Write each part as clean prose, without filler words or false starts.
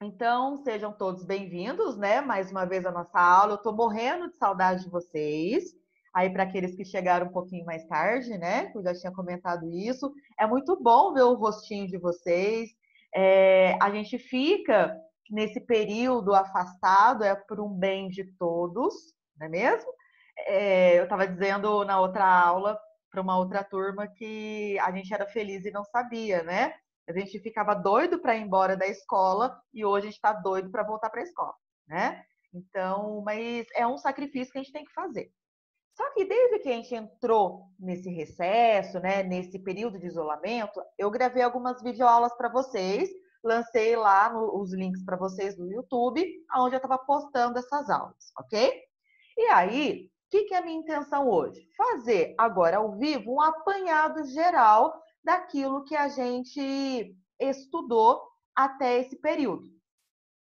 Então, sejam todos bem-vindos, né? Mais uma vez a nossa aula. Eu tô morrendo de saudade de vocês. Aí, para aqueles que chegaram um pouquinho mais tarde, né? Que eu já tinha comentado isso. É muito bom ver o rostinho de vocês. A gente fica nesse período afastado, é por um bem de todos, não é mesmo? Eu estava dizendo na outra aula, para uma outra turma, que a gente era feliz e não sabia, né? A gente ficava doido para ir embora da escola e hoje a gente está doido para voltar para a escola, né? Então, mas é um sacrifício que a gente tem que fazer. Só que desde que a gente entrou nesse recesso, né, nesse período de isolamento, eu gravei algumas videoaulas para vocês, lancei lá os links para vocês no YouTube, onde eu estava postando essas aulas, ok? E aí, o que é a minha intenção hoje? Fazer agora ao vivo um apanhado geral daquilo que a gente estudou até esse período,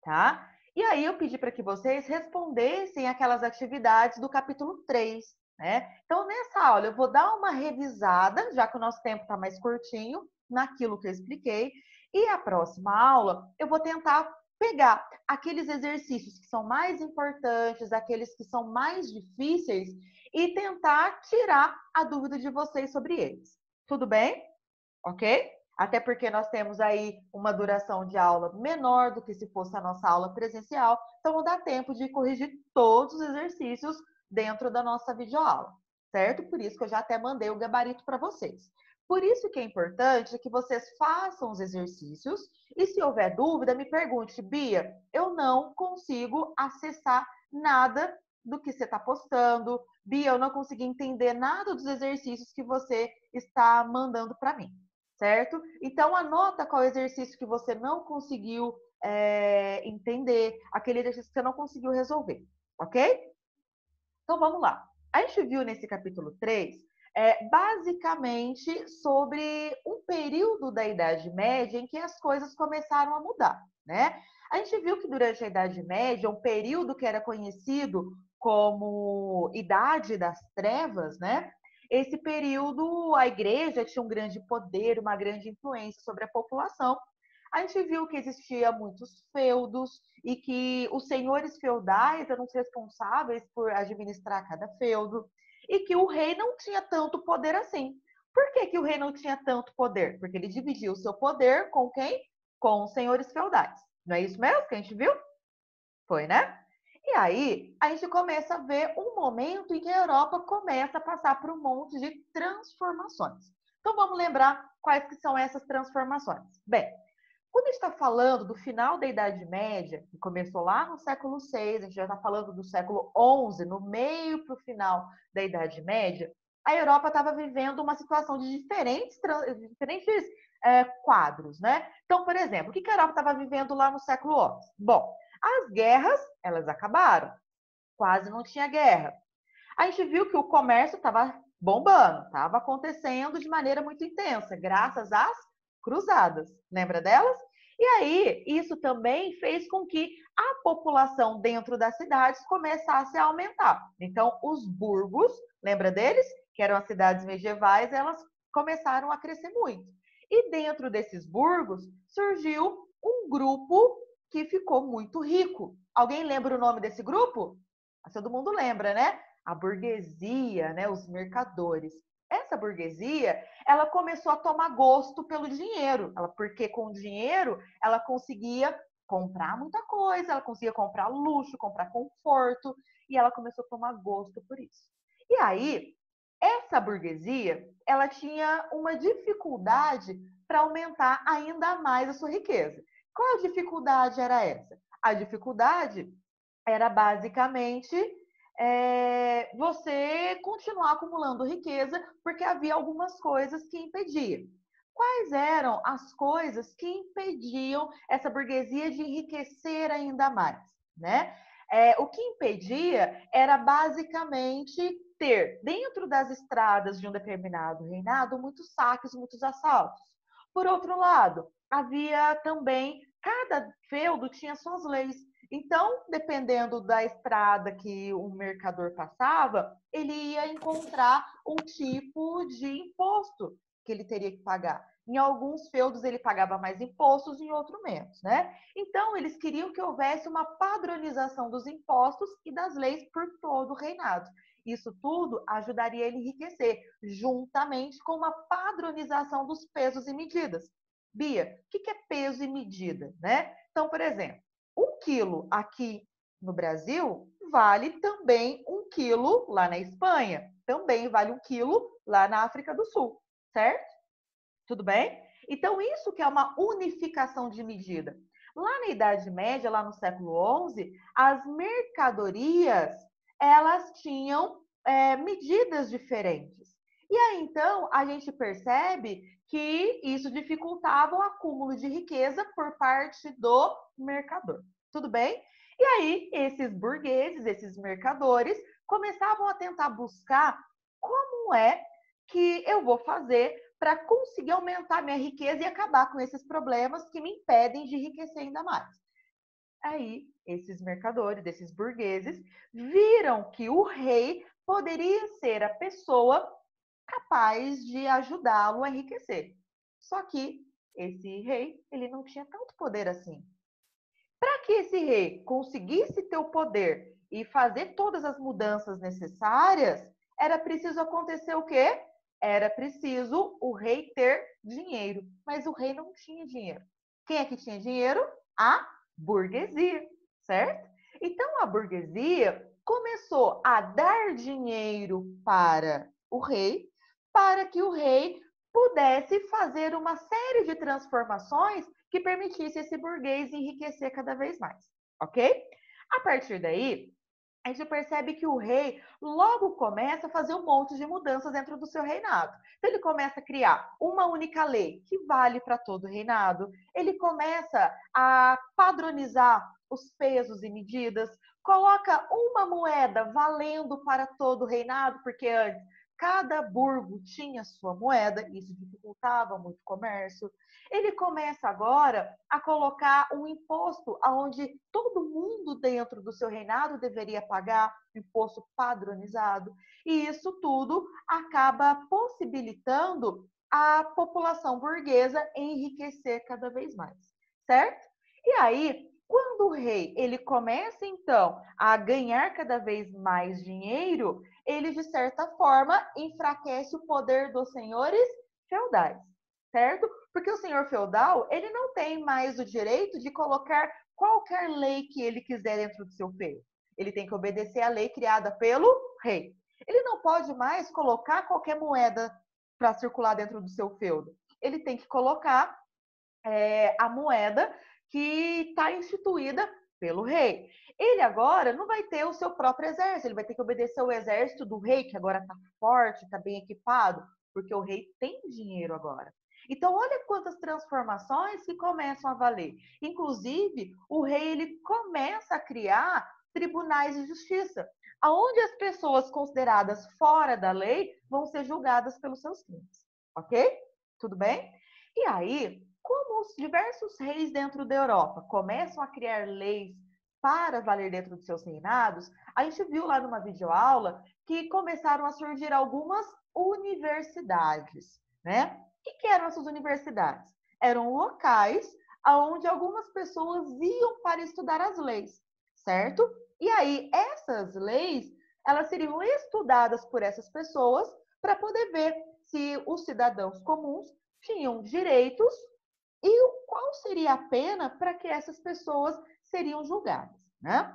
tá? E aí eu pedi para que vocês respondessem aquelas atividades do capítulo 3, né? Então, nessa aula, eu vou dar uma revisada, já que o nosso tempo está mais curtinho, naquilo que eu expliquei. E a próxima aula, eu vou tentar pegar aqueles exercícios que são mais importantes, aqueles que são mais difíceis, e tentar tirar a dúvida de vocês sobre eles. Tudo bem? Ok? Até porque nós temos aí uma duração de aula menor do que se fosse a nossa aula presencial, então não dá tempo de corrigir todos os exercícios dentro da nossa videoaula, certo? Por isso que eu já até mandei o gabarito para vocês. Por isso que é importante que vocês façam os exercícios e se houver dúvida, me pergunte, Bia, eu não consigo acessar nada do que você está postando, Bia, eu não consegui entender nada dos exercícios que você está mandando para mim, certo? Então, anota qual exercício que você não conseguiu entender, aquele exercício que você não conseguiu resolver, ok? Então, vamos lá. A gente viu nesse capítulo 3, basicamente sobre um período da Idade Média em que as coisas começaram a mudar, né? A gente viu que durante a Idade Média, um período que era conhecido como Idade das Trevas, né? Esse período, a igreja tinha um grande poder, uma grande influência sobre a população. A gente viu que existia muitos feudos e que os senhores feudais eram os responsáveis por administrar cada feudo e que o rei não tinha tanto poder assim. Por que o rei não tinha tanto poder? Porque ele dividia o seu poder com quem? Com os senhores feudais. Não é isso mesmo que a gente viu? Foi, né? E aí, a gente começa a ver um momento em que a Europa começa a passar por um monte de transformações. Então, vamos lembrar quais que são essas transformações. Bem, quando a gente está falando do final da Idade Média, que começou lá no século VI, a gente já está falando do século XI, no meio para o final da Idade Média, a Europa estava vivendo uma situação de diferentes quadros, né? Então, por exemplo, o que a Europa estava vivendo lá no século XI? Bom, as guerras, elas acabaram, quase não tinha guerra. A gente viu que o comércio estava bombando, estava acontecendo de maneira muito intensa, graças às cruzadas. Lembra delas? E aí, isso também fez com que a população dentro das cidades começasse a aumentar. Então, os burgos, lembra deles? Que eram as cidades medievais, elas começaram a crescer muito. E dentro desses burgos surgiu um grupo que ficou muito rico. Alguém lembra o nome desse grupo? Todo mundo lembra, né? A burguesia, né, os mercadores. Essa burguesia, ela começou a tomar gosto pelo dinheiro, porque com o dinheiro ela conseguia comprar muita coisa, ela conseguia comprar luxo, comprar conforto, e ela começou a tomar gosto por isso. E aí, essa burguesia, ela tinha uma dificuldade para aumentar ainda mais a sua riqueza. Qual a dificuldade era essa? A dificuldade era basicamente você continuar acumulando riqueza, porque havia algumas coisas que impediam. Quais eram as coisas que impediam essa burguesia de enriquecer ainda mais, né? O que impedia era basicamente ter dentro das estradas de um determinado reinado muitos saques, muitos assaltos. Por outro lado, havia também cada feudo tinha suas leis. Então, dependendo da estrada que o mercador passava, ele ia encontrar um tipo de imposto que ele teria que pagar. Em alguns feudos ele pagava mais impostos, em outros menos, né? Então eles queriam que houvesse uma padronização dos impostos e das leis por todo o reinado. Isso tudo ajudaria ele a enriquecer, juntamente com uma padronização dos pesos e medidas. Bia, o que é peso e medida, né? Então, por exemplo, 1 quilo aqui no Brasil vale também 1 quilo lá na Espanha, também vale 1 quilo lá na África do Sul, certo? Tudo bem? Então, isso que é uma unificação de medida. Lá na Idade Média, lá no século XI, as mercadorias, elas tinham medidas diferentes. E aí, então, a gente percebe que isso dificultava o acúmulo de riqueza por parte do mercador. Tudo bem? E aí, esses burgueses, esses mercadores, começavam a tentar buscar como é que eu vou fazer para conseguir aumentar minha riqueza e acabar com esses problemas que me impedem de enriquecer ainda mais. Aí, esses mercadores, esses burgueses, viram que o rei poderia ser a pessoa capaz de ajudá-lo a enriquecer. Só que esse rei, ele não tinha tanto poder assim. Para que esse rei conseguisse ter o poder e fazer todas as mudanças necessárias, era preciso acontecer o quê? Era preciso o rei ter dinheiro. Mas o rei não tinha dinheiro. Quem é que tinha dinheiro? A burguesia, certo? Então a burguesia começou a dar dinheiro para o rei, para que o rei pudesse fazer uma série de transformações que permitisse esse burguês enriquecer cada vez mais, ok? A partir daí, a gente percebe que o rei logo começa a fazer um monte de mudanças dentro do seu reinado. Então, ele começa a criar uma única lei que vale para todo o reinado, ele começa a padronizar os pesos e medidas, coloca uma moeda valendo para todo o reinado, porque antes cada burgo tinha sua moeda, isso dificultava muito o comércio. Ele começa agora a colocar um imposto onde todo mundo dentro do seu reinado deveria pagar, imposto padronizado. E isso tudo acaba possibilitando a população burguesa enriquecer cada vez mais, certo? E aí, quando o rei ele começa então a ganhar cada vez mais dinheiro, ele de certa forma enfraquece o poder dos senhores feudais, certo? Porque o senhor feudal, ele não tem mais o direito de colocar qualquer lei que ele quiser dentro do seu feudo. Ele tem que obedecer à lei criada pelo rei. Ele não pode mais colocar qualquer moeda para circular dentro do seu feudo. Ele tem que colocar a moeda que está instituída pelo rei. Ele agora não vai ter o seu próprio exército, ele vai ter que obedecer ao exército do rei, que agora está forte, está bem equipado, porque o rei tem dinheiro agora. Então, olha quantas transformações que começam a valer. Inclusive, o rei ele começa a criar tribunais de justiça, aonde as pessoas consideradas fora da lei vão ser julgadas pelos seus crimes. Ok? Tudo bem? E aí, como os diversos reis dentro da Europa começam a criar leis para valer dentro dos seus reinados, a gente viu lá numa videoaula que começaram a surgir algumas universidades, né? O que eram essas universidades? Eram locais onde algumas pessoas iam para estudar as leis, certo? E aí, essas leis, elas seriam estudadas por essas pessoas para poder ver se os cidadãos comuns tinham direitos e qual seria a pena para que essas pessoas seriam julgadas, né?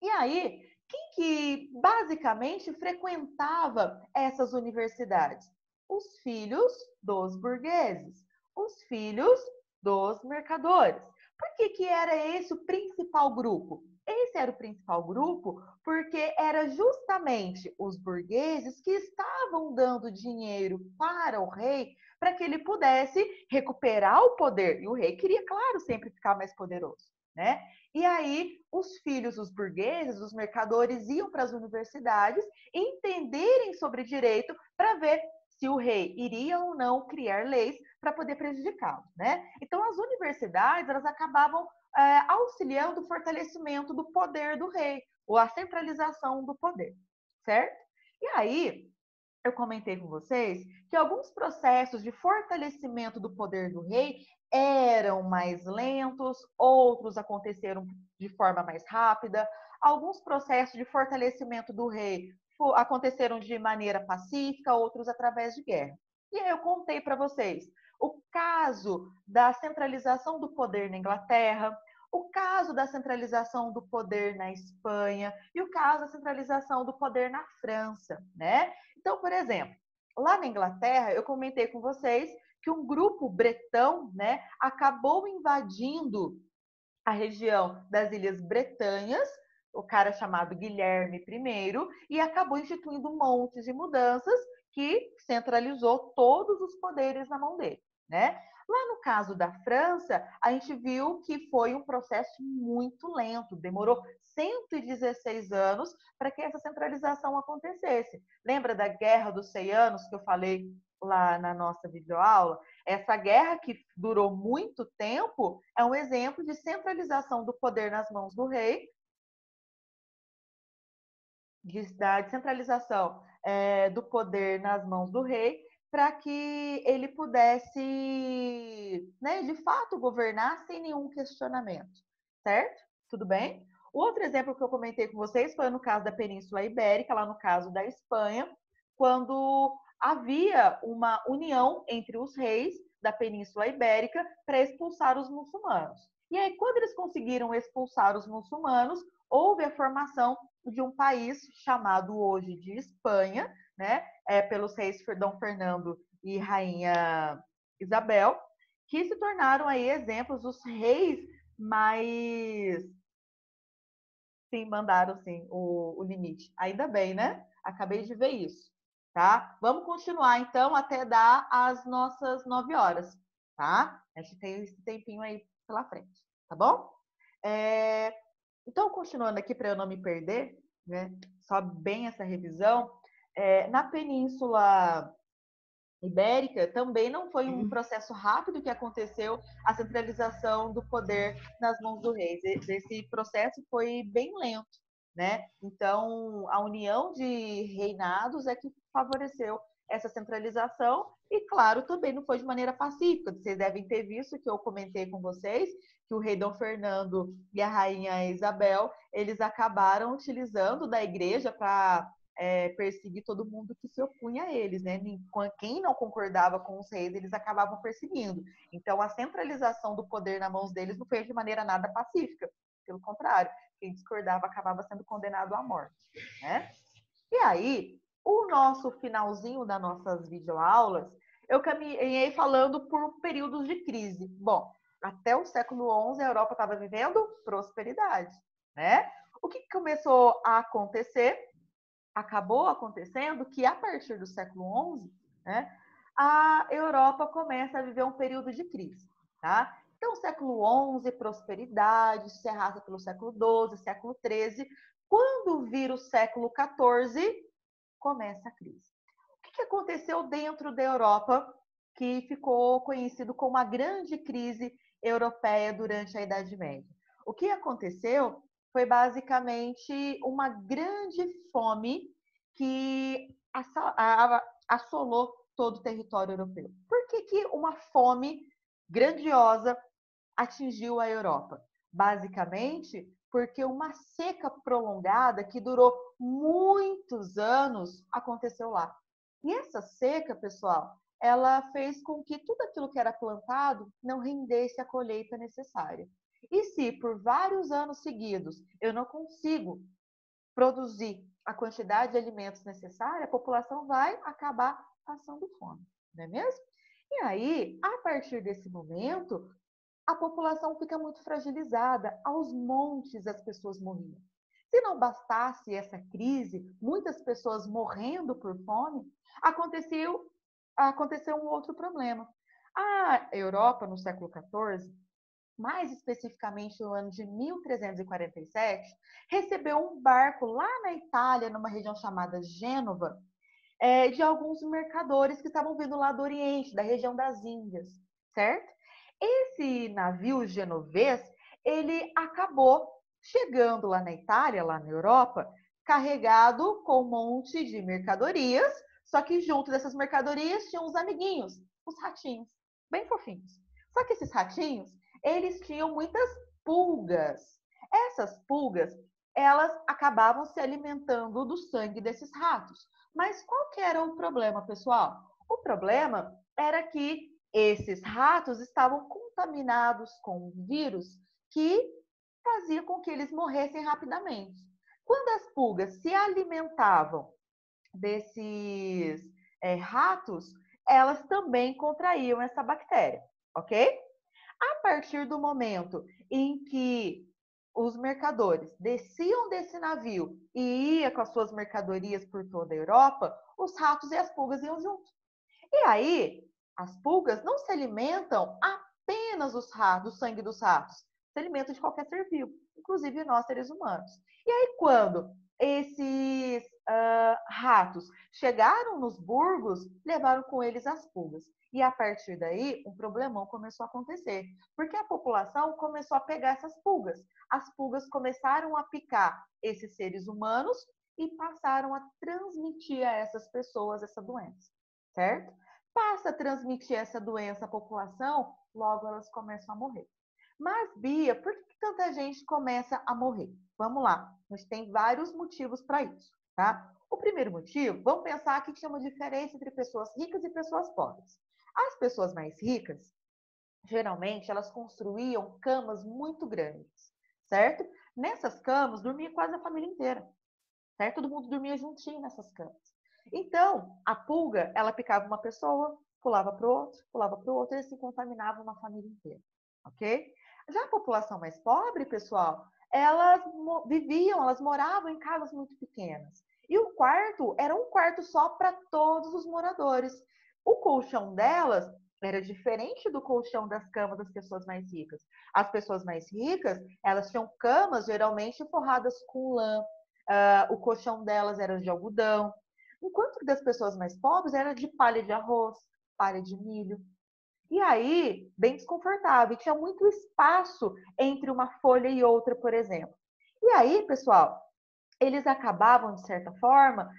E aí, quem que basicamente frequentava essas universidades? Os filhos dos burgueses, os filhos dos mercadores. Por que que era esse o principal grupo? Esse era o principal grupo porque era justamente os burgueses que estavam dando dinheiro para o rei para que ele pudesse recuperar o poder. E o rei queria, claro, sempre ficar mais poderoso, né? E aí, os filhos, os burgueses, os mercadores iam para as universidades entenderem sobre direito para ver se o rei iria ou não criar leis para poder prejudicá-lo, né? Então, as universidades, elas acabavam auxiliando o fortalecimento do poder do rei, ou a centralização do poder, certo? E aí, eu comentei com vocês que alguns processos de fortalecimento do poder do rei eram mais lentos, outros aconteceram de forma mais rápida. Alguns processos de fortalecimento do rei aconteceram de maneira pacífica, outros através de guerra. E aí eu contei para vocês o caso da centralização do poder na Inglaterra, o caso da centralização do poder na Espanha e o caso da centralização do poder na França, né? Então, por exemplo, lá na Inglaterra, eu comentei com vocês que um grupo bretão, né, acabou invadindo a região das Ilhas Bretanhas, o cara chamado Guilherme I, e acabou instituindo um monte de mudanças que centralizou todos os poderes na mão dele, né? Lá no caso da França, a gente viu que foi um processo muito lento, demorou 116 anos para que essa centralização acontecesse. Lembra da Guerra dos 100 Anos que eu falei lá na nossa videoaula? Essa guerra que durou muito tempo é um exemplo de centralização do poder nas mãos do rei, da descentralização do poder nas mãos do rei, para que ele pudesse, né, de fato, governar sem nenhum questionamento, certo? Tudo bem? O outro exemplo que eu comentei com vocês foi no caso da Península Ibérica, lá no caso da Espanha, quando havia uma união entre os reis da Península Ibérica para expulsar os muçulmanos. E aí, quando eles conseguiram expulsar os muçulmanos, houve a formação de um país chamado hoje de Espanha, né, pelos reis Dom Fernando e Rainha Isabel, que se tornaram aí exemplos dos reis mais... Sim, mandaram sim o limite. Ainda bem, né? Acabei de ver isso, tá? Vamos continuar então até dar as nossas 9 horas, tá? A gente tem esse tempinho aí pela frente, tá bom? Então, continuando aqui para eu não me perder, né? Só bem essa revisão. Na Península Ibérica também não foi um processo rápido que aconteceu a centralização do poder nas mãos do rei. Esse processo foi bem lento, né? Então, a união de reinados é que favoreceu essa centralização e, claro, também não foi de maneira pacífica. Vocês devem ter visto que eu comentei com vocês que o rei Dom Fernando e a rainha Isabel, eles acabaram utilizando da igreja para perseguir todo mundo que se opunha a eles, né? Quem não concordava com os reis, eles acabavam perseguindo. Então, a centralização do poder nas mãos deles não foi de maneira nada pacífica. Pelo contrário, quem discordava acabava sendo condenado à morte, né? E aí, o nosso finalzinho das nossas videoaulas, eu caminhei falando por períodos de crise. Bom, até o século XI, a Europa estava vivendo prosperidade, né? O que começou a acontecer? Acabou acontecendo que, a partir do século XI, né, a Europa começa a viver um período de crise. Tá? Então, século XI, prosperidade, se arrasta pelo século XII, século XIII. Quando vira o século XIV, começa a crise. O que aconteceu dentro da Europa que ficou conhecido como a Grande Crise Europeia durante a Idade Média? O que aconteceu foi basicamente uma grande fome que assolou todo o território europeu. Por que uma fome grandiosa atingiu a Europa? Basicamente, porque uma seca prolongada que durou muitos anos aconteceu lá. E essa seca, pessoal, ela fez com que tudo aquilo que era plantado não rendesse a colheita necessária. E se por vários anos seguidos eu não consigo produzir a quantidade de alimentos necessária, a população vai acabar passando fome, não é mesmo? E aí, a partir desse momento, a população fica muito fragilizada, aos montes as pessoas morriam. Se não bastasse essa crise, muitas pessoas morrendo por fome, aconteceu um outro problema. A Europa, no século XIV, mais especificamente no ano de 1347, recebeu um barco lá na Itália, numa região chamada Gênova, de alguns mercadores que estavam vindo lá do Oriente, da região das Índias, certo? Esse navio genovês, ele acabou chegando lá na Itália, lá na Europa, carregado com um monte de mercadorias, Só que junto dessas mercadorias tinham os amiguinhos, os ratinhos, bem fofinhos. Só que esses ratinhos, eles tinham muitas pulgas. Essas pulgas, elas acabavam se alimentando do sangue desses ratos. Mas qual que era o problema, pessoal? O problema era que esses ratos estavam contaminados com um vírus que fazia com que eles morressem rapidamente. Quando as pulgas se alimentavam desses ratos, elas também contraíam essa bactéria, ok? A partir do momento em que os mercadores desciam desse navio e ia com as suas mercadorias por toda a Europa, os ratos e as pulgas iam junto. E aí, as pulgas não se alimentam apenas do sangue dos ratos, se alimentam de qualquer ser vivo, inclusive nós, seres humanos. E aí, quando esses ratos chegaram nos burgos, levaram com eles as pulgas. E a partir daí, um problemão começou a acontecer, porque a população começou a pegar essas pulgas. As pulgas começaram a picar esses seres humanos e passaram a transmitir a essas pessoas essa doença, certo? Passa a transmitir essa doença à população, logo elas começam a morrer. Mas, Bia, por que tanta gente começa a morrer? Vamos lá, a gente tem vários motivos para isso, tá? O primeiro motivo, vamos pensar que tinha uma diferença entre pessoas ricas e pessoas pobres. As pessoas mais ricas, geralmente, elas construíam camas muito grandes, certo? Nessas camas, dormia quase a família inteira, certo? Todo mundo dormia juntinho nessas camas. Então, a pulga, ela picava uma pessoa, pulava para o outro, e se contaminava uma família inteira, ok? Já a população mais pobre, pessoal, elas elas moravam em casas muito pequenas. E o quarto era um quarto só para todos os moradores. O colchão delas era diferente do colchão das camas das pessoas mais ricas. As pessoas mais ricas, elas tinham camas geralmente forradas com lã. O colchão delas era de algodão. Enquanto que das pessoas mais pobres era de palha de arroz, palha de milho. E aí, bem desconfortável. E tinha muito espaço entre uma folha e outra, por exemplo. E aí, pessoal, eles acabavam, de certa forma,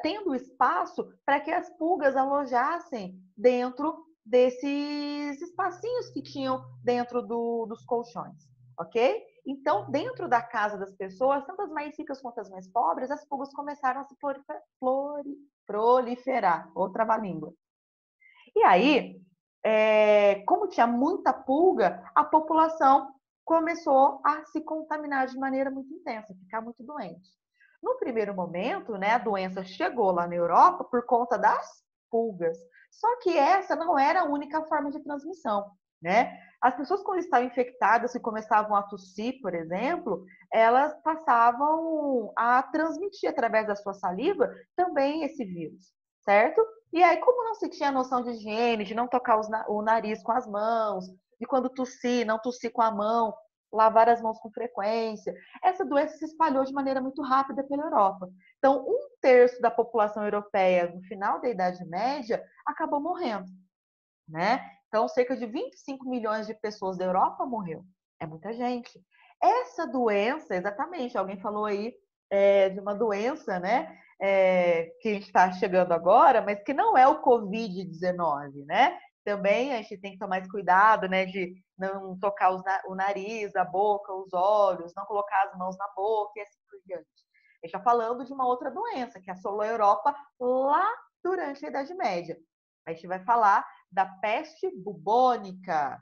tendo espaço para que as pulgas alojassem dentro desses espacinhos que tinham dentro dos colchões, ok? Então, dentro da casa das pessoas, tanto as mais ricas quanto as mais pobres, as pulgas começaram a se proliferar, ou trava-língua. E aí, como tinha muita pulga, a população começou a se contaminar de maneira muito intensa, ficar muito doente. No primeiro momento, né, a doença chegou lá na Europa por conta das pulgas. Só que essa não era a única forma de transmissão, né? As pessoas, quando estavam infectadas e começavam a tossir, por exemplo, elas passavam a transmitir através da sua saliva também esse vírus, certo? E aí, como não se tinha noção de higiene, de não tocar o nariz com as mãos, de quando tossir, não tossir com a mão, lavar as mãos com frequência, essa doença se espalhou de maneira muito rápida pela Europa. Então, 1/3 da população europeia no final da Idade Média acabou morrendo, né? Então, cerca de 25 milhões de pessoas da Europa morreu. É muita gente. Essa doença, exatamente, alguém falou aí de uma doença, né? Que a gente está chegando agora, mas que não é o Covid-19, né? Também a gente tem que tomar mais cuidado, né? De não tocar o nariz, a boca, os olhos, não colocar as mãos na boca e assim por diante. A gente está falando de uma outra doença que assolou a Europa lá durante a Idade Média. A gente vai falar da peste bubônica,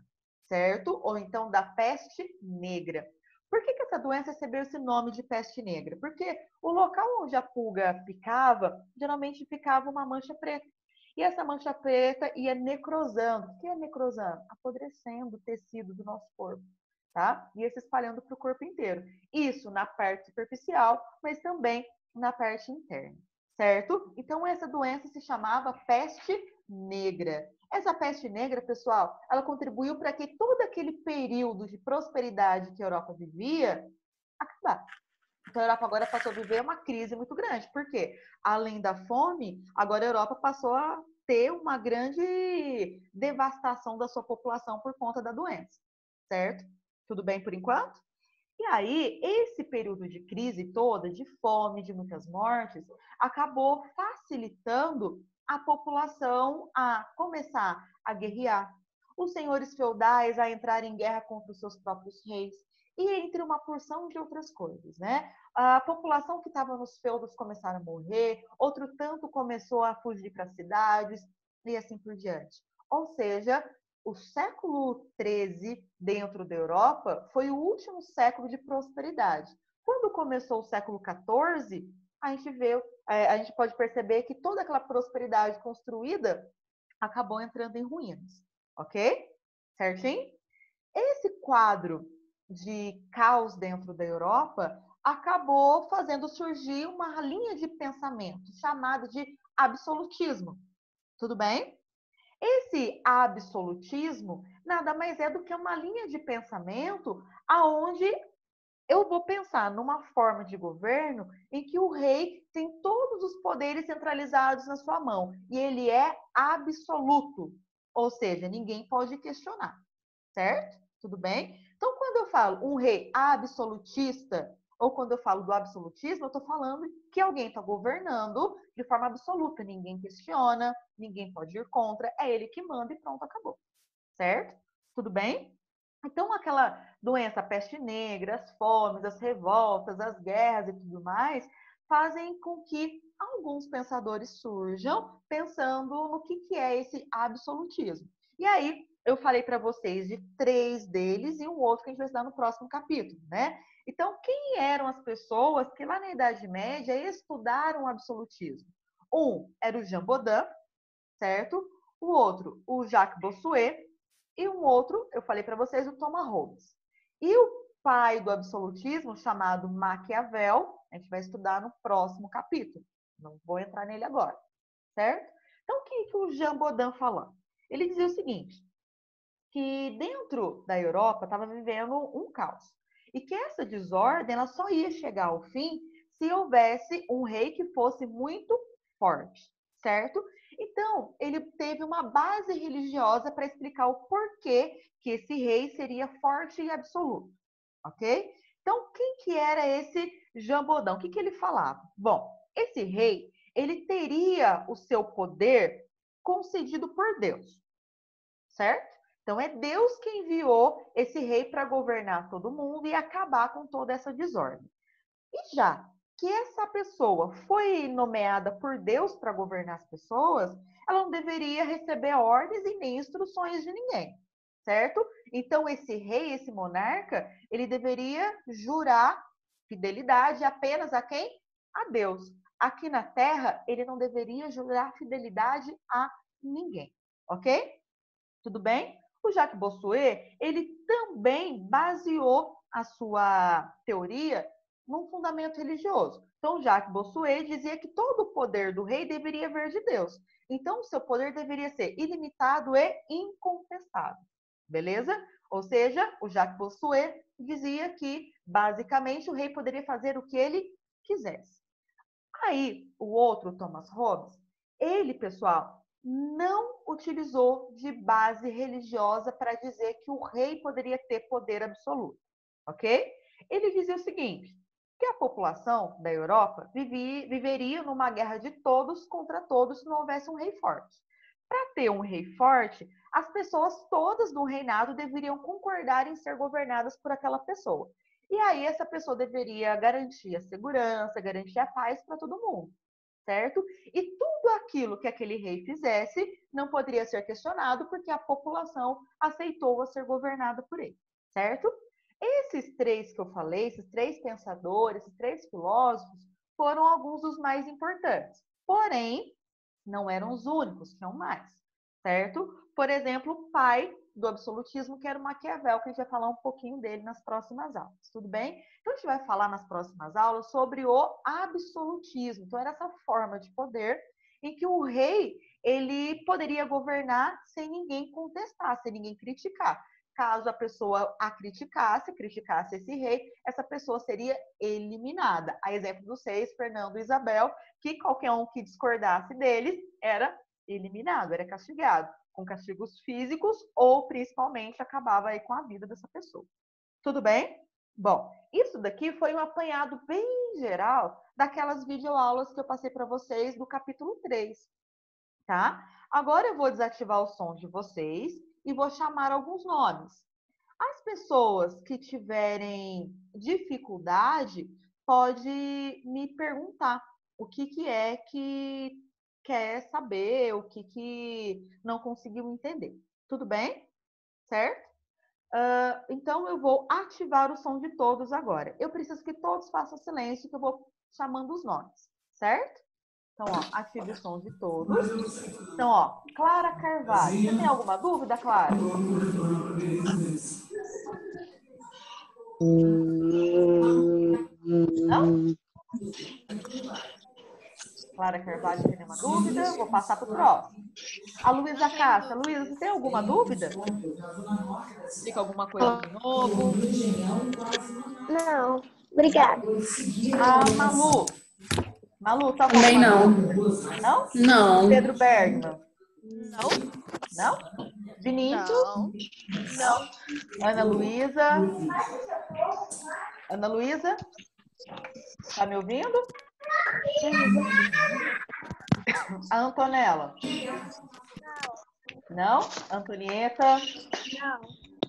certo? Ou então da peste negra. Por que essa doença recebeu esse nome de peste negra? Porque o local onde a pulga picava, geralmente ficava uma mancha preta. E essa mancha preta ia necrosando. O que é necrosando? Apodrecendo o tecido do nosso corpo, tá? Ia se espalhando para o corpo inteiro. Isso na parte superficial, mas também na parte interna, certo? Então, essa doença se chamava peste negra. Essa peste negra, pessoal, ela contribuiu para que todo aquele período de prosperidade que a Europa vivia acabar. Então, a Europa agora passou a viver uma crise muito grande. Por quê? Além da fome, agora a Europa passou a ter uma grande devastação da sua população por conta da doença, certo? Tudo bem por enquanto? E aí, esse período de crise toda, de fome, de muitas mortes, acabou facilitando a população a começar a guerrear, os senhores feudais a entrar em guerra contra os seus próprios reis, e entre uma porção de outras coisas, né? A população que estava nos feudos começaram a morrer, outro tanto começou a fugir para as cidades, e assim por diante. Ou seja, o século XIII, dentro da Europa, foi o último século de prosperidade. Quando começou o século XIV, a gente pode perceber que toda aquela prosperidade construída acabou entrando em ruínas, ok? Certinho? Esse quadro de caos dentro da Europa acabou fazendo surgir uma linha de pensamento chamada de absolutismo. Tudo bem? Esse absolutismo nada mais é do que uma linha de pensamento aonde eu vou pensar numa forma de governo em que o rei tem todos os poderes centralizados na sua mão e ele é absoluto, ou seja, ninguém pode questionar, certo? Tudo bem? Então, quando eu falo um rei absolutista, ou quando eu falo do absolutismo, eu estou falando que alguém está governando de forma absoluta, ninguém questiona, ninguém pode ir contra, é ele que manda e pronto, acabou. Certo? Tudo bem? Então, aquela doença, a peste negra, as fomes, as revoltas, as guerras e tudo mais, fazem com que alguns pensadores surjam pensando no que é esse absolutismo. E aí, eu falei para vocês de 3 deles e um outro que a gente vai estudar no próximo capítulo, né? Então, quem eram as pessoas que lá na Idade Média estudaram o absolutismo? Um era o Jean Bodin, certo? O outro, o Jacques Bossuet, e um outro, eu falei para vocês, o Thomas Hobbes. E o pai do absolutismo, chamado Maquiavel, a gente vai estudar no próximo capítulo. Não vou entrar nele agora, certo? Então, o que o Jean Bodin falou? Ele dizia o seguinte, que dentro da Europa estava vivendo um caos. E que essa desordem ela só ia chegar ao fim se houvesse um rei que fosse muito forte, certo? Então, ele teve uma base religiosa para explicar o porquê que esse rei seria forte e absoluto, ok? Então, quem que era esse Jambodão? O que ele falava? Bom, esse rei, ele teria o seu poder concedido por Deus, certo? Então, é Deus que enviou esse rei para governar todo mundo e acabar com toda essa desordem. E já que essa pessoa foi nomeada por Deus para governar as pessoas, ela não deveria receber ordens e nem instruções de ninguém, certo? Então, esse rei, esse monarca, ele deveria jurar fidelidade apenas a quem? A Deus. Aqui na Terra, ele não deveria jurar fidelidade a ninguém, ok? Tudo bem? O Jacques Bossuet, ele também baseou a sua teoria num fundamento religioso. Então, Jacques Bossuet dizia que todo o poder do rei deveria vir de Deus. Então, o seu poder deveria ser ilimitado e incontestável. Beleza? Ou seja, o Jacques Bossuet dizia que, basicamente, o rei poderia fazer o que ele quisesse. Aí, o outro, Thomas Hobbes, ele, pessoal, não utilizou de base religiosa para dizer que o rei poderia ter poder absoluto, ok? Ele dizia o seguinte, que a população da Europa viveria numa guerra de todos contra todos se não houvesse um rei forte. Para ter um rei forte, as pessoas todas do reinado deveriam concordar em ser governadas por aquela pessoa. E aí essa pessoa deveria garantir a segurança, garantir a paz para todo mundo, certo? E tudo aquilo que aquele rei fizesse não poderia ser questionado porque a população aceitou a ser governada por ele, certo? Esses 3 que eu falei, esses 3 pensadores, esses 3 filósofos, foram alguns dos mais importantes. Porém, não eram os únicos, tinham mais, certo? Por exemplo, o pai do absolutismo, que era o Maquiavel, que a gente vai falar um pouquinho dele nas próximas aulas, tudo bem? Então, a gente vai falar nas próximas aulas sobre o absolutismo. Então, era essa forma de poder em que o rei, ele poderia governar sem ninguém contestar, sem ninguém criticar. Caso a pessoa a criticasse esse rei, essa pessoa seria eliminada. A exemplo dos 6, Fernando e Isabel, que qualquer um que discordasse deles era eliminado, era castigado, com castigos físicos ou principalmente acabava aí com a vida dessa pessoa. Tudo bem? Bom, isso daqui foi um apanhado bem geral daquelas videoaulas que eu passei para vocês do capítulo 3, tá? Agora eu vou desativar o som de vocês e vou chamar alguns nomes. As pessoas que tiverem dificuldade, pode me perguntar o que é que quer saber, o que não conseguiu entender. Tudo bem? Certo? Então, eu vou ativar o som de todos agora. Eu preciso que todos façam silêncio, que eu vou chamando os nomes, certo? Então, ó, ative o som de todos. Então, ó, Clara Carvalho. Você tem alguma dúvida, Clara? Não? Clara Carvalho, tem nenhuma dúvida? Vou passar para o próximo. A Luísa Cássia. Luísa, você tem alguma dúvida? Fica alguma coisa de novo? Não, obrigada. A Malu. Malu, tá com Também alguma não. dúvida? Não? Não. Pedro Bergman. Não. Não? Vinícius? Não. Não. Ana Luísa? Ana Luísa? Tá me ouvindo? A Antonella? Não. Antonieta?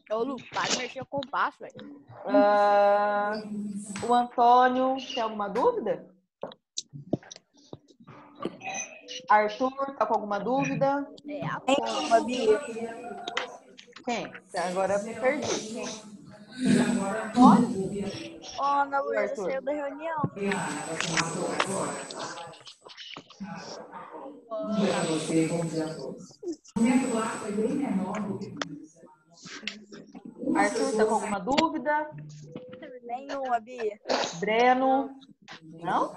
Não. Ô, Lu, para de mexer com o baixo, velho. O Antônio, tem alguma dúvida? Arthur, tá com alguma dúvida? É a porra, Bia. Quem? Agora eu me perdi. Quem? Antônio? Ó, Ana Luísa Arthur. saiu da reunião. Arthur, tá com alguma dúvida? Nenhuma, Bia. Breno? Não?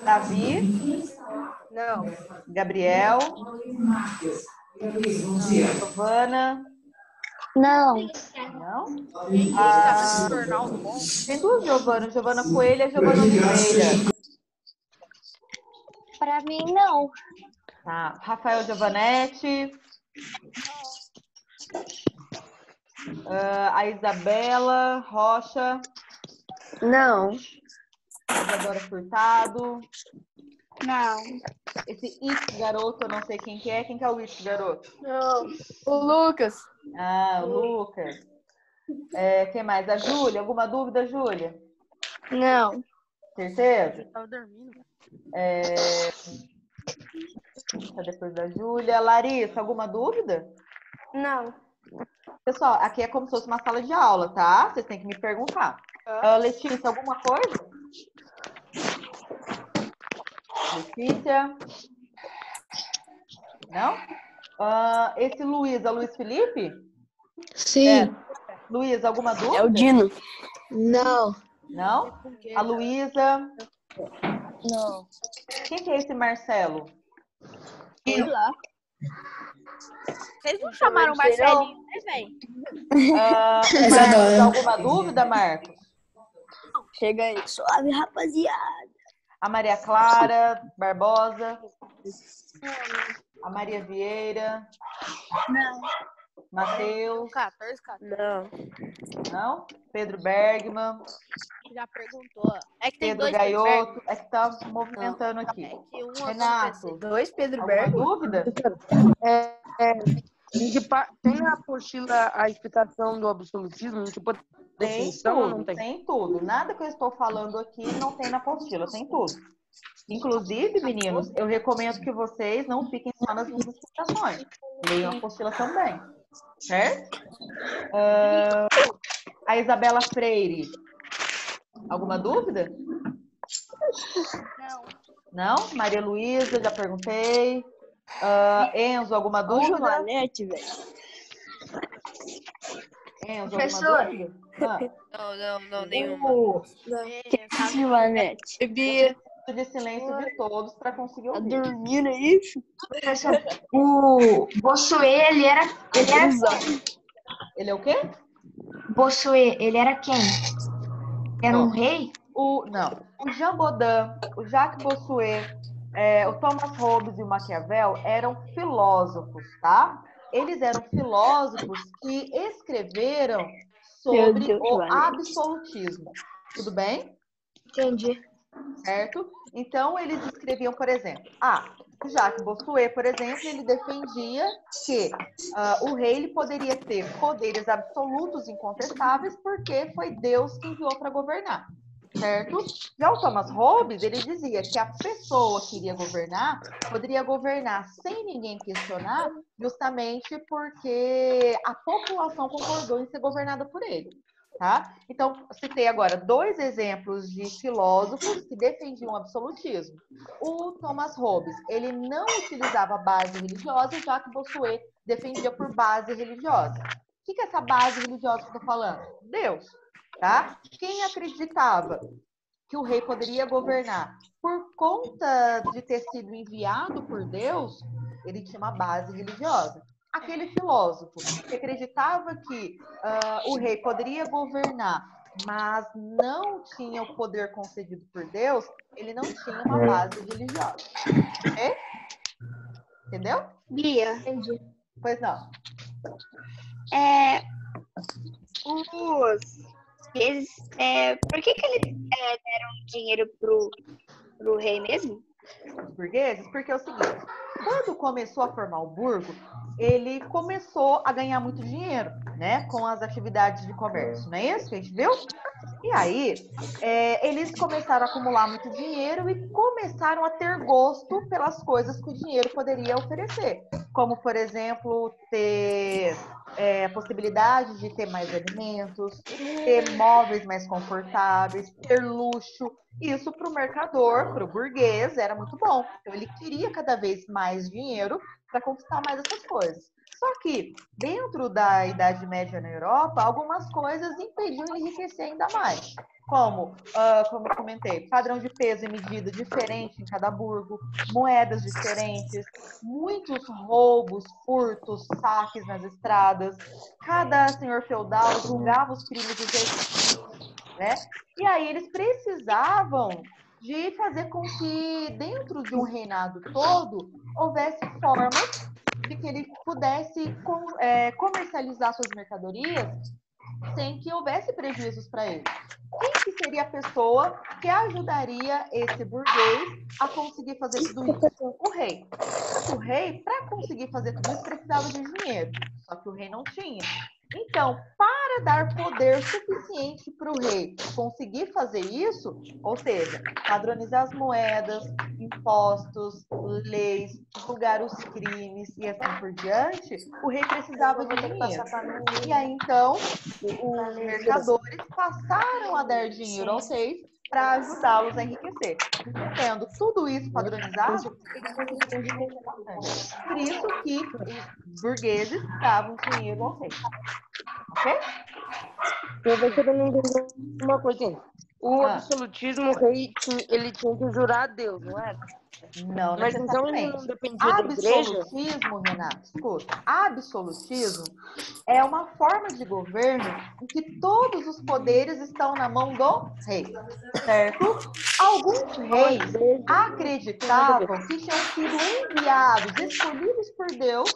Davi? Não. Gabriel? Giovana? Não. Não? Tá no jornal do bom. Tem duas Giovana. Giovana Coelho e Giovana Oliveira. Pra mim, não. Tá. Rafael Giovanetti? A Isabela Rocha? Não. Isadora Furtado? Não. Esse It garoto, eu não sei quem que é. Quem que é o It garoto? Não. O Lucas. Ah, o Lucas. Quem mais? A Júlia? Alguma dúvida, Júlia? Não. Certeza? Tava dormindo. Tá depois da Júlia. Larissa, alguma dúvida? Não. Pessoal, aqui é como se fosse uma sala de aula, tá? Vocês têm que me perguntar. Letícia, alguma coisa? Letícia? Não? Esse Luiz, é o Luiz Felipe? Sim. Luiz, alguma dúvida? É o Dino. Não. Não? A Luísa? Não. Quem que é esse Marcelo? Sei lá. Vocês não chamaram o Marcelinho, né, velho? Marcos, alguma dúvida, Marcos? Chega aí. Suave, rapaziada. A Maria Clara Barbosa? A Maria Vieira? Não. Matheus? 14. Não. Não? Pedro Bergman? Já perguntou. É que tem Pedro dois Gaioto? É que tá movimentando aqui. É que um Renato? Dois Pedro Alguma Berg? dúvida? Tem na apostila a explicação do absolutismo? Tipo, Tem definição ou tudo, não tem? tem tudo. Nada que eu estou falando aqui não tem na apostila, tem tudo. Inclusive, meninos, eu recomendo que vocês não fiquem só nas minhas explicações. Leiam a apostila também. Certo? A Isabela Freire. Alguma dúvida? Não. Não? Maria Luísa, já perguntei. Enzo, alguma dúvida? Giovanete, velho. Enzo, Professor. alguma dúvida? Não, nenhuma. Giovanete. Bia. De silêncio de todos para conseguir Tá ouvir. dormindo aí? Professor, o Bossuet, ele era Ele é o quê? Bossuet, ele era quem? Era um Ó. rei? Não. O Jean Baudin, o Jacques Bossuet, o Thomas Hobbes e o Maquiavel eram filósofos, tá? Eles eram filósofos que escreveram sobre Deus, o Valete. absolutismo. Tudo bem? Entendi. Certo? Então, eles escreviam, por exemplo, o Jacques Bossuet, por exemplo, ele defendia que o rei ele poderia ter poderes absolutos incontestáveis porque foi Deus que enviou para governar, certo? Já o Thomas Hobbes, ele dizia que a pessoa que iria governar poderia governar sem ninguém questionar, justamente porque a população concordou em ser governada por ele. Tá? Então, citei agora 2 exemplos de filósofos que defendiam o absolutismo. O Thomas Hobbes, ele não utilizava base religiosa, já que Bossuet defendia por base religiosa. O que é essa base religiosa que eu estou falando? Deus. Tá? Quem acreditava que o rei poderia governar por conta de ter sido enviado por Deus, ele tinha uma base religiosa. Aquele filósofo que acreditava que o rei poderia governar, mas não tinha o poder concedido por Deus, ele não tinha uma base religiosa. Ok? Entendeu? Bia, Entendi. Pois não. por que eles deram dinheiro pro rei mesmo? Os burgueses, porque é o seguinte, quando começou a formar o burgo, ele começou a ganhar muito dinheiro, né, com as atividades de comércio, não é isso que a gente viu? E aí, eles começaram a acumular muito dinheiro e começaram a ter gosto pelas coisas que o dinheiro poderia oferecer, como, por exemplo, ter a possibilidade de ter mais alimentos, ter móveis mais confortáveis, ter luxo. Isso para o mercador, para o burguês, era muito bom. Então, ele queria cada vez mais dinheiro para conquistar mais essas coisas. Só que, dentro da Idade Média na Europa, algumas coisas impediam ele enriquecer ainda mais. Como eu comentei, padrão de peso e medida diferente em cada burgo, moedas diferentes, muitos roubos, furtos, saques nas estradas. Cada senhor feudal julgava os crimes de jeito, né? E aí eles precisavam de fazer com que, dentro de um reinado todo, houvesse formas de que ele pudesse comercializar suas mercadorias sem que houvesse prejuízos para ele. Quem que seria a pessoa que ajudaria esse burguês a conseguir fazer tudo isso? O rei. O rei, para conseguir fazer tudo isso, precisava de dinheiro. Só que o rei não tinha. Então, para dar poder suficiente para o rei conseguir fazer isso, ou seja, padronizar as moedas, impostos, leis, julgar os crimes e assim por diante, o rei precisava de dinheiro. E aí, então, os mercadores passaram a dar dinheiro aos reis para ajudá-los a enriquecer. Tendo tudo isso padronizado, eles conseguiram enriquecer bastante. Por isso que os burgueses davam dinheiro aos reis. Ok? Professor, eu não entendi uma coisa. O absolutismo, o rei, ele tinha que jurar a Deus, não era? Não Mas então ele não necessariamente. dependia da igreja? Absolutismo, Renato, escuta, absolutismo é uma forma de governo em que todos os poderes estão na mão do rei, certo? Alguns reis acreditavam que tinham sido enviados, escolhidos por Deus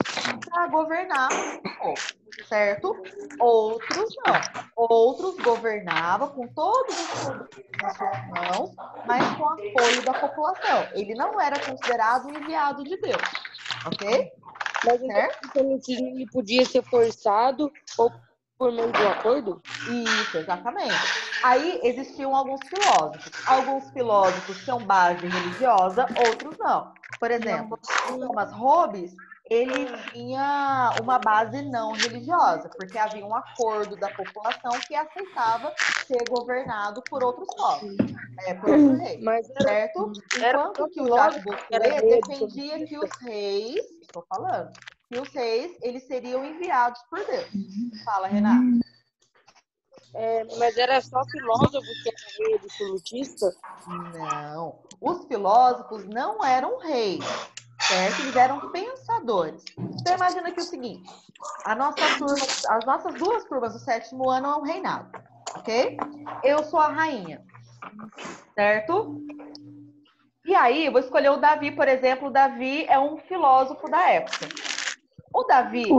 para governar o povo, certo? Outros não. Outros governavam com todos os poderes nas suas mãos, mas com apoio da população. Ele não era considerado um enviado de Deus, ok? Mas então o absolutismo ele podia ser forçado ou por meio do acordo? Isso, exatamente. Aí existiam alguns filósofos. Alguns filósofos tinham base religiosa, outros não. Por exemplo, Thomas Hobbes, ele tinha uma base não religiosa, porque havia um acordo da população que aceitava ser governado por outros povos, por outro rei, Mas certo? Enquanto que o Jacques Bossuet defendia que os reis, estou falando, que os reis, eles seriam enviados por Deus. Fala, Renato. Mas era só filósofo que era rei absolutista? Não. Os filósofos não eram reis, certo? Eles eram pensadores. Então, imagina aqui o seguinte. As nossas 2 turmas do 7º ano é um reinado, ok? Eu sou a rainha, certo? E aí, eu vou escolher o Davi, por exemplo. O Davi é um filósofo da época. O Davi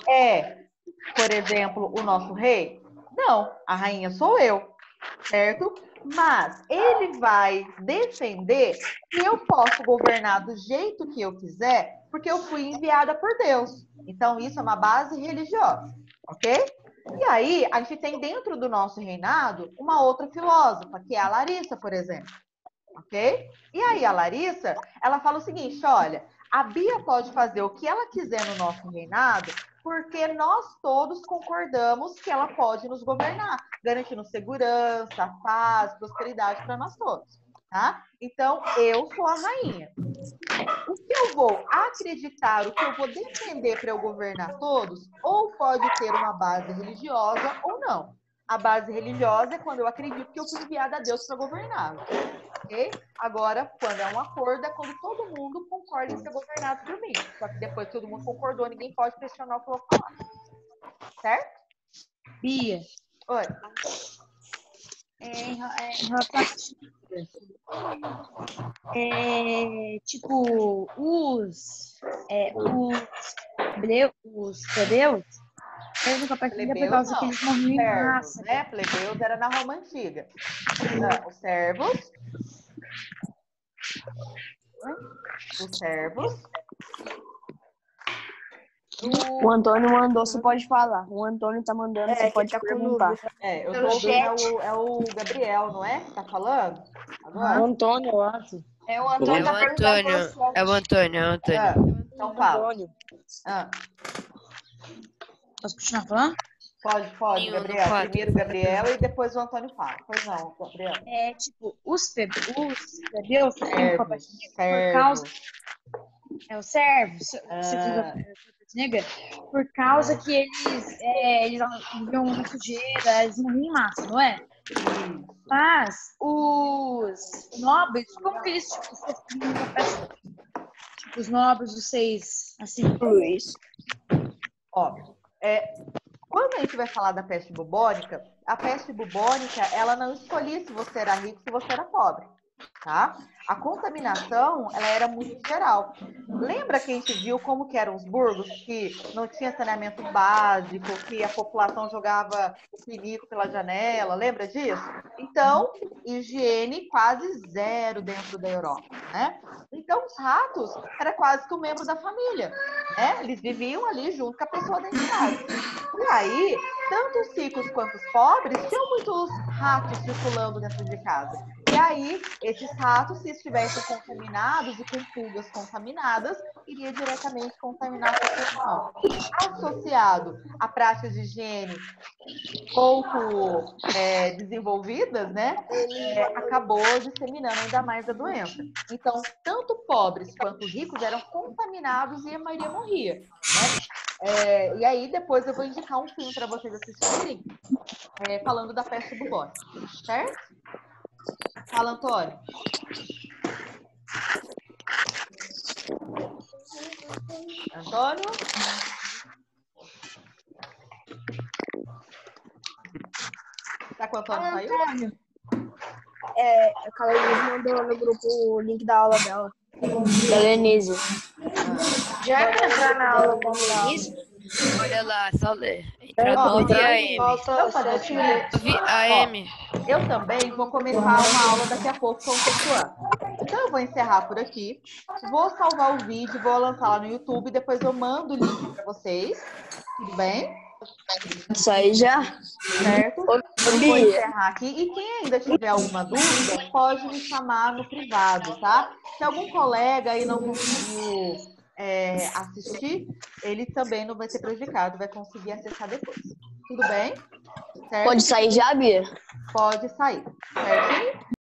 é, por exemplo, o nosso rei? Não, a rainha sou eu, certo? Mas ele vai defender que eu posso governar do jeito que eu quiser, porque eu fui enviada por Deus. Então, isso é uma base religiosa, ok? E aí, a gente tem dentro do nosso reinado uma outra filósofa, que é a Larissa, por exemplo, ok? E aí, a Larissa, ela fala o seguinte, olha, a Bia pode fazer o que ela quiser no nosso reinado, porque nós todos concordamos que ela pode nos governar, garantindo segurança, paz, prosperidade para nós todos, tá? Então, eu sou a rainha. O que eu vou acreditar, o que eu vou defender para eu governar todos, ou pode ter uma base religiosa ou não. A base religiosa é quando eu acredito que eu fui enviada a Deus para governar. Ok? Agora, quando é um acordo, é quando todo mundo concorda em ser governado por mim. Só que depois que todo mundo concordou, ninguém pode questionar o que eu vou falar. Certo? Bia, Oi. em relação tipo, os plebeus, eles nunca percebiam por causa que eles morriam em servos, massa. né? Plebeus era na Roma Antiga. Os servos. Os servos. O Antônio mandou, você pode falar. O Antônio tá mandando, você pode tá com perguntar. Eu No tô ouvindo, chat. é o Gabriel, não é? Que tá falando? Agora? O Antônio, eu acho. O Antônio tá perguntando pro chat. É o Antônio. Ah, então fala. Antônio. Ah, Posso continuar falando? pode, Nenhum, Gabriel. não pode. Primeiro o Gabriel e depois o Antônio fala. Pois não, Gabriel. Tipo, os plebeus nunca percebiam por causa... Os servos, negra, por causa que eles viviam na sujeira, eles morriam em massa, não é? Mas os nobres, como que eles sofriam da peste? Tipo, os nobres, os seis, assim. Luiz. Ó, quando a gente vai falar da peste bubônica, a peste bubônica, ela não escolhia se você era rico, se você era pobre, tá? A contaminação, ela era muito geral. Lembra que a gente viu como que eram os burgos, que não tinha saneamento básico, que a população jogava o pinico pela janela, lembra disso? Então, higiene quase zero dentro da Europa, né? Então, os ratos era quase que um membro da família, né? Eles viviam ali junto com a pessoa dentro de casa. E aí, tanto os ricos quanto os pobres tinham muitos ratos circulando dentro de casa. E aí, esses ratos, se estivessem contaminados e com pulgas contaminadas, iria diretamente contaminar a população. Associado a práticas de higiene pouco desenvolvidas, né, acabou disseminando ainda mais a doença. Então, tanto pobres quanto ricos eram contaminados e a maioria morria, né? E aí, depois eu vou indicar um filme para vocês assistirem, falando da peste bubônica, certo? Fala, Antônio. Antônio? Tá com o Antônio? Saiu? A Calaísa mandou no grupo o link da aula dela. Da Lenise. Já que entrar na aula da Denise, Olha lá, só ler. Introduz AM. falta 7 minutos. AM. Eu também vou começar uma aula daqui a pouco com o sexto ano. Então, eu vou encerrar por aqui. Vou salvar o vídeo, vou lançar lá no YouTube. Depois eu mando o link para vocês. Tudo bem? Isso aí já. Certo? Eu vou encerrar aqui. E quem ainda tiver alguma dúvida, pode me chamar no privado, tá? Se algum colega aí não conseguiu assistir, ele também não vai ser prejudicado, vai conseguir acessar depois. Tudo bem? Certo? Pode sair já, Bia? Pode sair. Certinho?